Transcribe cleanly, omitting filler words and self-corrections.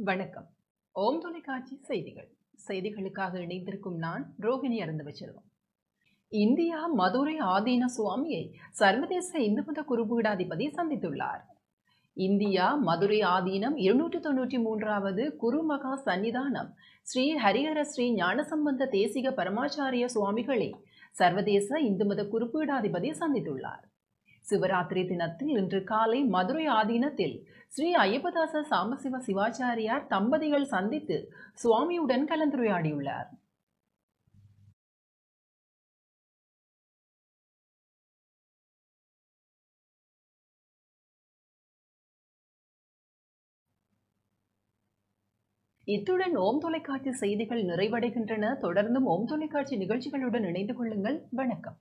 வணக்கம். ஓம் தொலைக்காட்சி செய்திகள். செய்திகளுக்காக இணைந்திருக்கும் நான் ரோகிணி அருந்தவச்செல்வம். இந்தியா மதுரை ஆதீன சுவாமியை சர்வதேச இந்து மத குருபீடாதிபதி சந்தித்துள்ளார். இந்தியா மதுரை ஆதீனம் 293வது குருமகா சன்னிதானம் ஸ்ரீ ஹரிஹர ஸ்ரீ ஞானசம்பந்த தேசிக பரமாச்சாரிய சுவாமிகளை சர்வதேச இந்து மத குருபீடாதிபதி சந்தித்துள்ளார். சிவராத்திரி தினத்தில் இன்று காலை மதுரை ஆதீனத்தில் ஸ்ரீ ஐயப்பதாச சாம்பசிவ சிவாச்சாரியார் தம்பதிகள் சந்தித்து சுவாமியுடன் கலந்துரையாடியுள்ளார். இத்துடன் ஓம் தொலைக்காட்சி செய்திகள் நிறைவடைகின்றன. தொடர்ந்தும் ஓம் தொலைக்காட்சி நிகழ்ச்சிகளுடன் இணைந்து கொள்ளுங்கள். வணக்கம்.